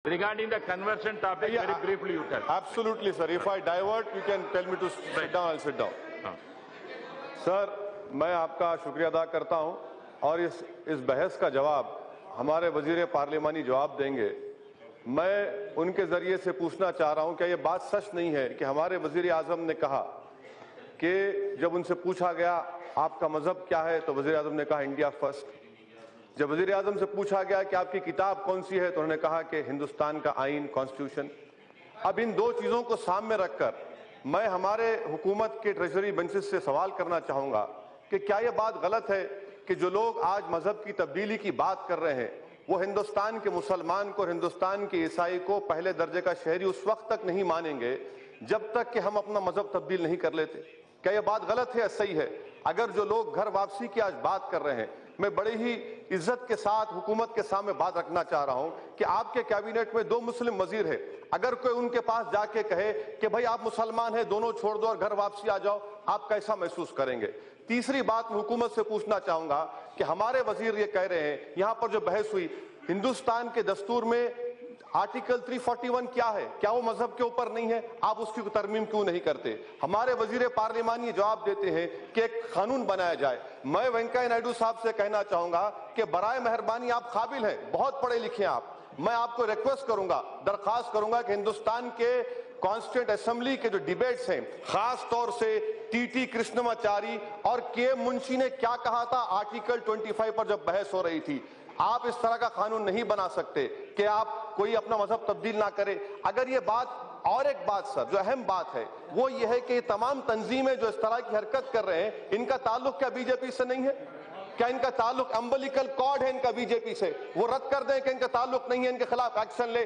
Regarding the conversion topic, very briefly you tell. Absolutely, sir. If I divert, you can tell me to sit down, I'll sit down. Sir, मैं आपका शुक्रिया अदा करता हूं और इस बहस का जवाब हमारे वजीर पार्लिमानी जवाब देंगे। मैं उनके जरिए से पूछना चाह रहा हूं कि ये बात सच नहीं है कि हमारे वजीर आजम ने कहा कि जब उनसे पूछा गया आपका मजहब क्या है तो वजीर आजम ने कहा इंडिया फर्स्ट। जब वजीर आजम से पूछा गया कि आपकी किताब कौन सी है तो उन्होंने कहा कि हिंदुस्तान का आइन कॉन्स्टिट्यूशन। अब इन दो चीज़ों को सामने रखकर मैं हमारे हुकूमत के ट्रेजरी बेंचेस से सवाल करना चाहूँगा कि क्या ये बात गलत है कि जो लोग आज मजहब की तब्दीली की बात कर रहे हैं वो हिंदुस्तान के मुसलमान को, हिंदुस्तान के ईसाई को पहले दर्जे का शहरी उस वक्त तक नहीं मानेंगे जब तक कि हम अपना मजहब तब्दील नहीं कर लेते। क्या ये बात गलत है या सही है? अगर जो लोग घर वापसी की आज बात कर रहे हैं, मैं बड़े ही इज्जत के साथ हुकूमत के सामने बात रखना चाह रहा हूं कि आपके कैबिनेट में 2 मुस्लिम वजीर है। अगर कोई उनके पास जाके कहे कि भाई आप मुसलमान हैं, दोनों छोड़ दो और घर वापसी आ जाओ, आप कैसा महसूस करेंगे? तीसरी बात मैं हुकूमत से पूछना चाहूंगा कि हमारे वजीर ये कह रहे हैं, यहां पर जो बहस हुई, हिंदुस्तान के दस्तूर में आर्टिकल 341 क्या है? क्या वो मजहब के ऊपर नहीं है? आप उसकी तरमीम क्यों नहीं करते? हमारे वजीर पार्लिमान ये जवाब देते हैं कि एक कानून बनाया जाए। मैं वेंकैया नायडू साहब से कहना चाहूंगा कि बराए मेहरबानी आप काबिल हैं, बहुत पढ़े लिखे हैं आप। मैं आपको रिक्वेस्ट करूंगा, दरखास्त करूंगा कि हिंदुस्तान के कॉन्स्टिट्यूंट असेंबली के जो डिबेट्स हैं, खास तौर से टी कृष्णमाचारी और के मुंशी ने क्या कहा था आर्टिकल 25 पर जब बहस हो रही थी, आप इस तरह का कानून नहीं बना सकते कि आप कोई अपना मजहब तब्दील ना करे। अगर ये बात, और एक बात सर जो अहम बात है वो ये है कि तमाम तंजीमें जो इस तरह की हरकत कर रहे हैं, इनका ताल्लुक क्या बीजेपी से नहीं है? क्या इनका ताल्लुक अम्बलिकल कॉर्ड है इनका बीजेपी से? वो रद्द कर दें कि इनका ताल्लुक नहीं है, इनके खिलाफ एक्शन ले।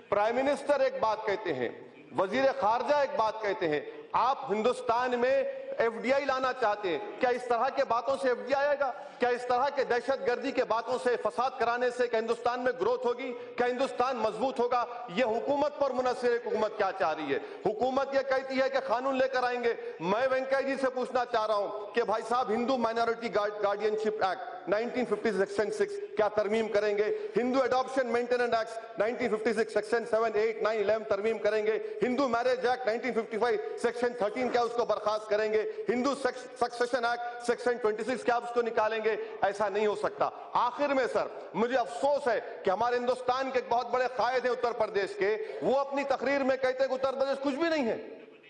प्राइम मिनिस्टर एक बात कहते हैं, वजीर खारजा एक बात कहते हैं, आप हिंदुस्तान में एफडीआई लाना चाहते हैं। क्या इस तरह के बातों से एफडीआई आएगा? क्या इस तरह के दहशतगर्दी के बातों से, फसाद कराने से क्या हिंदुस्तान में ग्रोथ होगी? क्या हिंदुस्तान मजबूत होगा? ये हुकूमत पर मुनहसर है, हुकूमत क्या चाह रही है? हुकूमत ये कहती है कि कानून लेकर आएंगे। मैं वेंकैया जी से पूछना चाह रहा हूं कि भाई साहब, Hindu minority guardianship act 1956 section 6 क्या तरमीम करेंगे? Hindu adoption maintenance act 1956 section 7, 8, 9, 11 तरमीम करेंगे? हिंदू मैरिज एक्ट 1955 सेक्शन 13 क्या उसको बर्खास्त करेंगे? हिंदू सक्सेशन एक्ट सेक्शन 26 क्या उसको निकालेंगे? ऐसा नहीं हो सकता। आखिर में सर, मुझे अफसोस है कि हमारे हिंदुस्तान के एक बहुत बड़े कायद हैं उत्तर प्रदेश के, वो अपनी तकरीर में कहते हैं कि उत्तर प्रदेश कुछ भी नहीं है,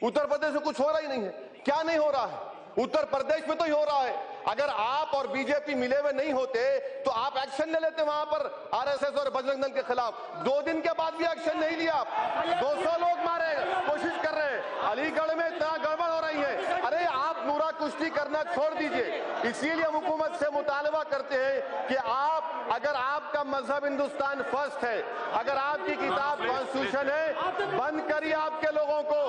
उत्तर प्रदेश में कुछ हो रहा ही नहीं है। क्या नहीं हो रहा है? उत्तर प्रदेश में तो ही हो रहा है। अगर आप और बीजेपी मिले हुए नहीं होते तो आप एक्शन ले लेते वहां पर आरएसएस और बजरंग दल के खिलाफ। 2 दिन के बाद भी एक्शन नहीं लिया आप। 200 लोग मारे, कोशिश कर रहे हैं। अलीगढ़ में इतना गड़बड़ हो रही है। अरे आप नूरा कुश्ती करना छोड़ दीजिए। इसीलिए हम हुकूमत से मुतालबा करते हैं कि आप, अगर आपका मजहब हिंदुस्तान फर्स्ट है, अगर आपकी किताब कॉन्स्टिट्यूशन है, बंद करिए आपके लोगों को।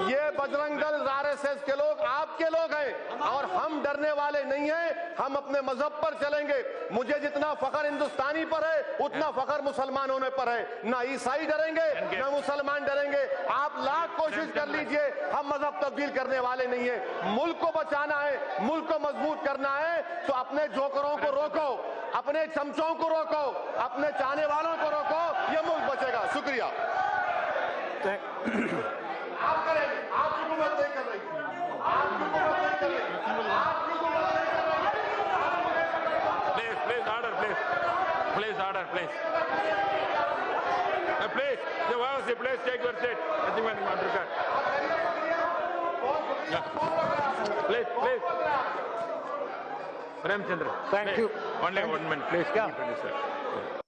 ये बजरंग दल, आरएसएस के लोग आपके लोग हैं और हम डरने वाले नहीं हैं। हम अपने मजहब पर चलेंगे। मुझे जितना फख्र हिंदुस्तानी पर है उतना फख्र मुसलमान होने पर है। ना ईसाई डरेंगे ना मुसलमान डरेंगे। आप लाख कोशिश कर लीजिए, हम मजहब तब्दील करने वाले नहीं है। मुल्क को बचाना है, मुल्क को मजबूत करना है तो अपने जोकरों को रोको, अपने चमचों को रोको, अपने चाहने वालों को रोको, ये मुल्क बचेगा। शुक्रिया। आप करेंगे, आप हुकूमत नहीं कर रही, आप हुकूमत नहीं कर रही, आप हुकूमत नहीं कर रही। Please order, please order, please. Please, please take your seat. Please. Premchandra. Thank you. Only 1 minute, please. Yeah.